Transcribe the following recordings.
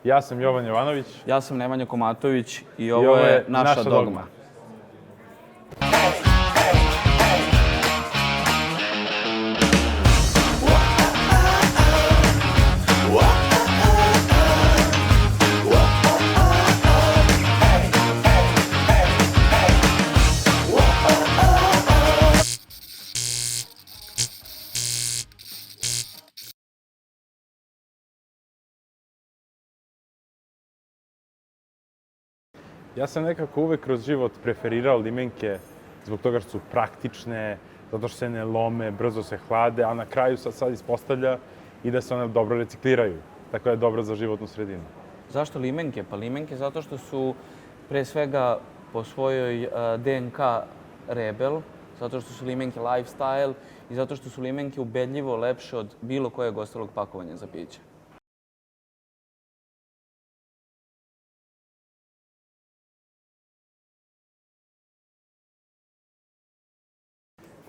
Ja sam Jovan Jovanović. Ja sam Nemanja Komatović i ovo je naša dogma. Ja sam nekako uvek kroz život preferirao limenke zbog toga što su praktične, zato što se ne lome, brzo se hlade, a na kraju sad ispostavlja i da se one dobro recikliraju. Tako da je dobro za životnu sredinu. Zašto limenke? Pa limenke zato što su pre svega po svojoj DNK rebel, zato što su limenke lifestyle i zato što su limenke ubedljivo lepše od bilo kojeg ostalog pakovanja za piće.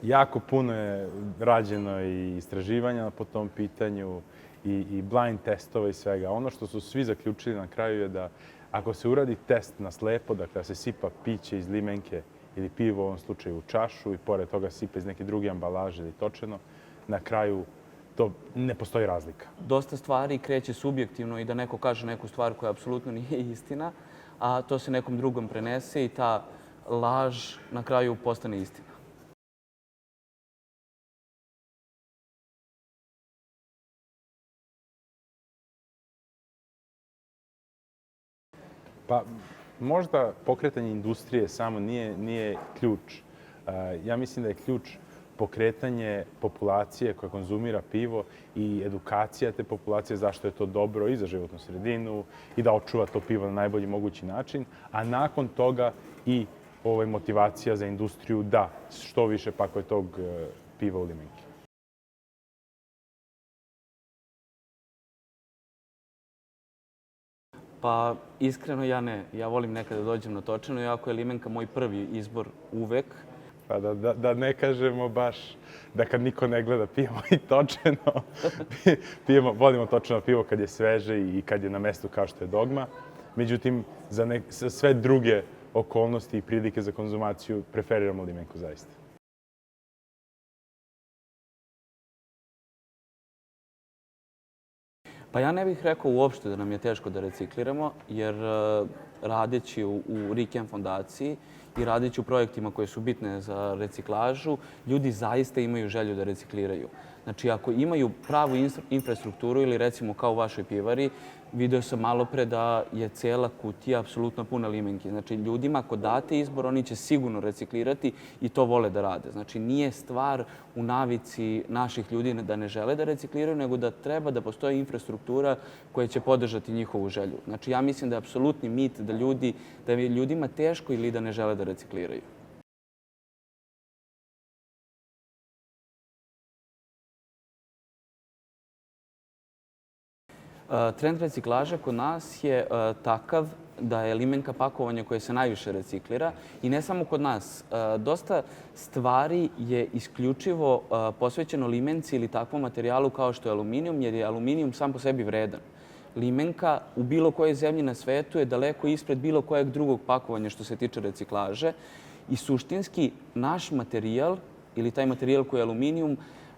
Jako puno je rađeno i istraživanja po tom pitanju i blind testova i svega. Ono što su svi zaključili na kraju je da ako se uradi test na slepo, dakle da se sipa piće iz limenke ili pivo u ovom slučaju u čašu i pored toga sipa iz neke druge ambalaže ili točeno, na kraju to ne postoji razlika. Dosta stvari kreće subjektivno i da neko kaže neku stvar koja apsolutno nije istina, a to se nekom drugom prenese i ta laž na kraju postane istina. Pa, možda pokretanje industrije samo nije ključ. Ja mislim da je ključ pokretanje populacije koja konzumira pivo i edukacija te populacije zašto je to dobro i za životnu sredinu i da očuva to pivo na najbolji mogući način, a nakon toga i motivacija za industriju da što više pakuje tog piva u limenke. Pa iskreno ja ne. Ja volim nekada da dođem na točeno, iako je limenka moj prvi izbor uvek. Pa da ne kažemo baš da kad niko ne gleda pijemo i točeno. Volimo točeno pivo kad je sveže i kad je na mestu kao što je dogma. Međutim, za sve druge okolnosti i prilike za konzumaciju preferiramo limenku zaista. Pa ja ne bih rekao uopšte da nam je teško da recikliramo, jer radeći u RIKEN fondaciji i radeći u projektima koje su bitne za reciklažu, ljudi zaista imaju želju da recikliraju. Znači, ako imaju pravu infrastrukturu ili recimo kao u vašoj pivari, video sam malo pre da je cela kutija apsolutno puna limenki. Znači, ljudima ako date izbor, oni će sigurno reciklirati i to vole da rade. Znači, nije stvar u navici naših ljudi da ne žele da recikliraju, nego da treba da postoji infrastruktura koja će podržati njihovu želju. Znači, ja mislim da je apsolutni mit da je ljudima teško ili da ne žele da recikliraju. Trend reciklaže kod nas je takav da je limenka pakovanje koje se najviše reciklira i ne samo kod nas. Dosta stvari je isključivo posvećeno limenci ili takvom materijalu kao što je aluminijum, jer je aluminijum sam po sebi vredan. Limenka u bilo kojoj zemlji na svetu je daleko ispred bilo kojeg drugog pakovanja što se tiče reciklaže i suštinski naš materijal ili taj materijal koji je aluminijum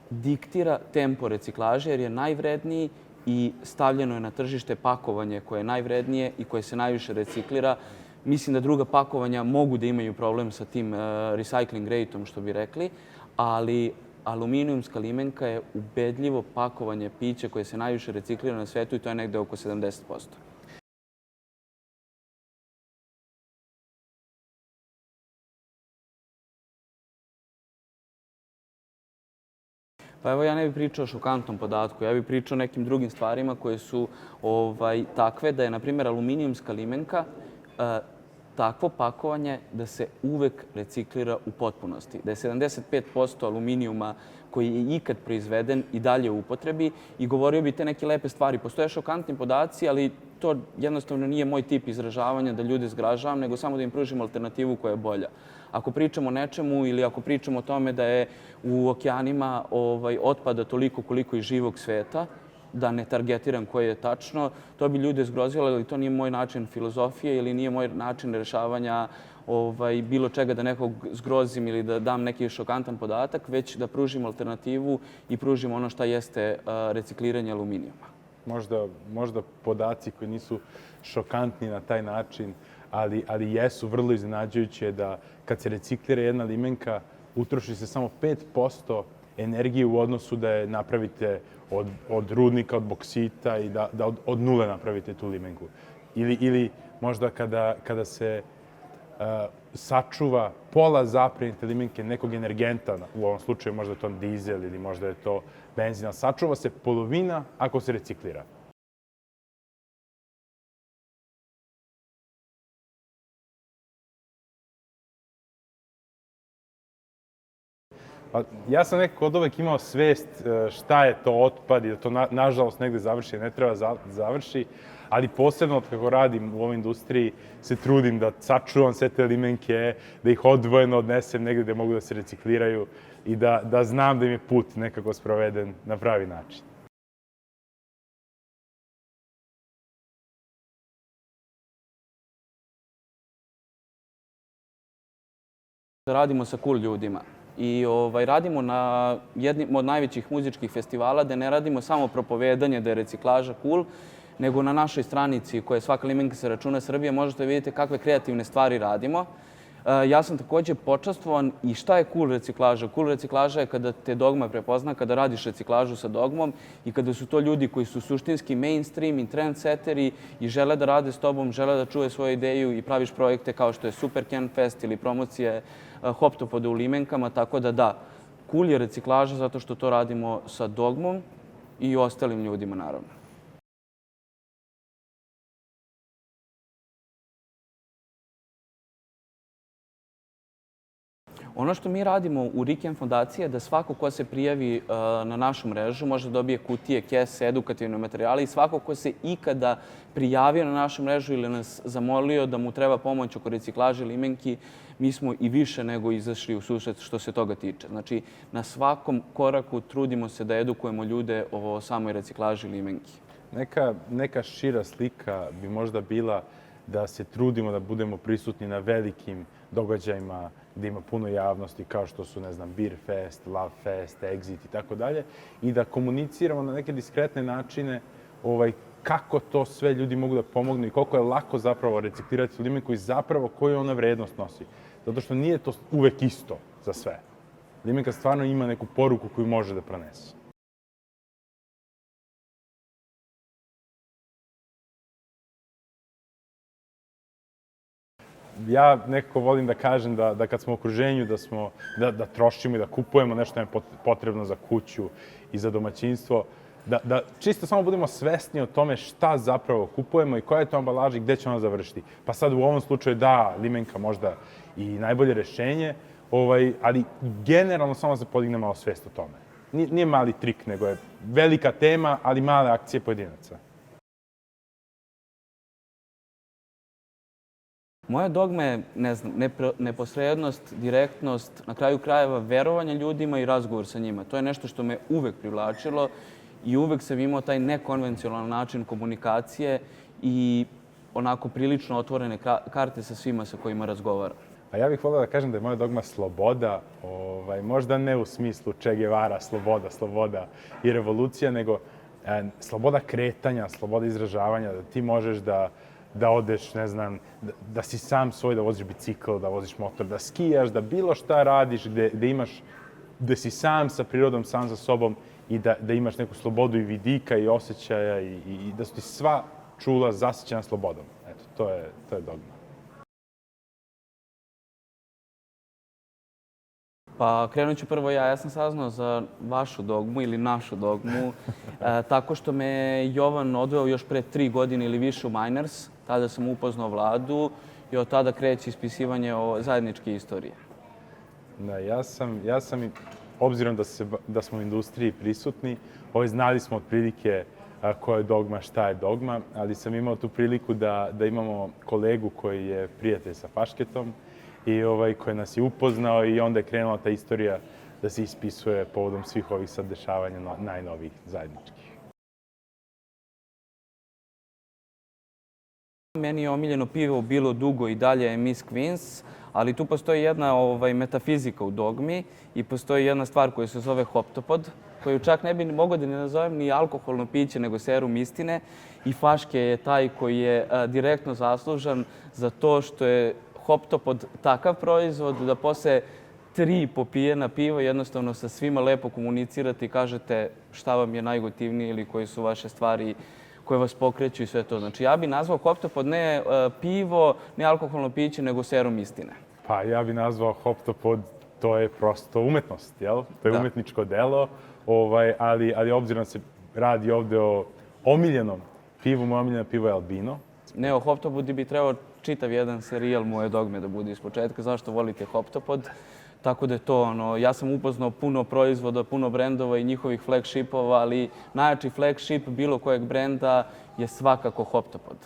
diktira tempo reciklaže jer je najvredniji i stavljeno je na tržište pakovanje koje je najvrednije i koje se najviše reciklira. Mislim da druga pakovanja mogu da imaju problem sa tim recycling rate-om, što bi rekli, ali aluminijumska limenka je ubedljivo pakovanje pića koje se najviše reciklira na svetu i to je negde oko 70%. Pa evo ja ne bih pričao o šokantnom podatku, ja bih pričao o nekim drugim stvarima koje su takve da je, na primjer, aluminijumska limenka takvo pakovanje da se uvek reciklira u potpunosti. Da je 75% aluminijuma koji je ikad proizveden i dalje u upotrebi i govorio bi te neke lepe stvari. Postoje šokantni podaci, ali to jednostavno nije moj tip izražavanja da ljude zgražavam, nego samo da im pružim alternativu koja je bolja. Ako pričamo o nečemu ili ako pričamo o tome da je u okeanima otpada toliko koliko i živog sveta, da ne targetiram koje je tačno, to bi ljude zgrozilo, ali to nije moj način filozofije ili nije moj način rešavanja bilo čega da nekog zgrozim ili da dam neki šokantan podatak, već da pružim alternativu i pružim ono šta jeste recikliranje aluminijuma. Možda podaci koji nisu šokantni na taj način, ali jesu vrlo iznenađujuće da kad se reciklira jedna limenka, utroši se samo 5% energije u odnosu da je napravite od rudnika, od boksita i da od nule napravite tu limenku. Ili možda kada se sačuva pola zaprenite limenke nekog energenta, u ovom slučaju možda je to dizel ili možda je to benzin, sačuva se polovina ako se reciklira. Ja sam nekako od uvek imao svest šta je to otpad i da to nažalost negde završi, ne treba završi, ali posebno od kako radim u ovoj industriji se trudim da sačuvam sve te limenke, da ih odvojeno odnesem negde gde mogu da se recikliraju i da znam da im je put nekako sproveden na pravi način. Radimo sa cool ljudima i radimo na jednim od najvećih muzičkih festivala gde ne radimo samo propovedanje da je reciklaža cool, nego na našoj stranici koja je Svaka limenka se računa Srbija možete vidjeti kakve kreativne stvari radimo. Ja sam takođe počastvovan i šta je cool reciklaža? Cool reciklaža je kada te Dogma prepozna, kada radiš reciklažu sa Dogmom i kada su to ljudi koji su suštinski mainstream i trendsetteri i žele da rade s tobom, žele da čuje svoju ideju i praviš projekte kao što je Super Can Fest ili promocije Hoptopoda u limenkama, tako da, cool je reciklaža zato što to radimo sa Dogmom i ostalim ljudima, naravno. Ono što mi radimo u RIKEN fondaciji je da svako ko se prijavi na našu mrežu može da dobije kutije, kese, edukativne materijale i svako ko se ikada prijavio na našu mrežu ili nas zamolio da mu treba pomoć oko reciklaže limenki, mi smo i više nego izašli u susret što se toga tiče. Znači, na svakom koraku trudimo se da edukujemo ljude o samoj reciklaži limenki. Neka šira slika bi možda bila da se trudimo da budemo prisutni na velikim događajima gde ima puno javnosti, kao što su, ne znam, Beer Fest, Love Fest, Exit i tako dalje, i da komuniciramo na neke diskretne načine kako to sve ljudi mogu da pomognu i koliko je lako zapravo reciklirati limenku i zapravo koju ona vrednost nosi. Zato što nije to uvek isto za sve. Limenka stvarno ima neku poruku koju može da pronese. Ja nekako volim da kažem da kad smo u okruženju, da trošimo i da kupujemo nešto nam je potrebno za kuću i za domaćinstvo, da čisto samo budemo svesni o tome šta zapravo kupujemo i koja je to ambalaža i gde će ona završiti. Pa sad u ovom slučaju da, limenka možda i najbolje rešenje, ali generalno samo da se podigne malo svest o tome. Nije mali trik, nego je velika tema, ali male akcije pojedinaca. Moja dogma je, ne znam, neposrednost, direktnost, na kraju krajeva verovanje ljudima i razgovor sa njima. To je nešto što me uvek privlačilo i uvek sam imao taj nekonvencionalan način komunikacije i onako prilično otvorene karte sa svima sa kojima razgovaram. A ja bih volio da kažem da je moja dogma sloboda, možda ne u smislu Che Guevara, sloboda i revolucija, nego sloboda kretanja, sloboda izražavanja, da ti možeš da odeš, ne znam, da si sam svoj, da voziš bicikl, da voziš motor, da skijaš, da bilo šta radiš gde si sam sa prirodom, sam sa sobom i da imaš neku slobodu i vidika i osjećaja i da su ti sva čula zasićena slobodom. Eto, to je dogma. Pa krenut ću prvo ja. Ja sam saznao za vašu dogmu ili našu dogmu tako što me Jovan odveo još pre 3 godine ili više u Miners. Tada sam upoznao Vladu i od tada kreće ispisivanje o zajedničke istorije. Da, ja sam, obzirom da smo u industriji prisutni, znali smo otprilike koja je dogma, šta je dogma, ali sam imao tu priliku da imamo kolegu koji je prijatelj sa Fašketom i koji nas je upoznao i onda je krenula ta istorija da se ispisuje povodom svih ovih sad dešavanja najnovijih zajedničkih. Meni je omiljeno pivo bilo dugo i dalje je Miss Queens, ali tu postoji jedna metafizika u dogmi i postoji jedna stvar koja se zove hoptopod, koju čak ne bi mogao da ne nazovem ni alkoholno piće, nego serum istine. I Faške je taj koji je direktno zaslužan za to što je hoptopod takav proizvod da posle 3 popijena piva jednostavno sa svima lepo komunicirate i kažete šta vam je najgotivnije ili koje su vaše stvari koje vas pokreću i sve to. Znači, ja bih nazvao hoptopod ne pivo, ne alkoholno piće, nego serum istine. Pa ja bih nazvao hoptopod, to je prosto umetnost, jel? To je umetničko delo, ali obzirom se radi ovde o omiljenom pivu, moje omiljeno pivo je Albino. Ne, o hoptopodu bi trebao čitav jedan serijal Moje dogme da bude ispočetka. Zašto volite hoptopod? Tako da je to ja sam upoznao puno proizvoda, puno brendova i njihovih flagshipova, ali najjači flagship bilo kojeg brenda je svakako hoptopod.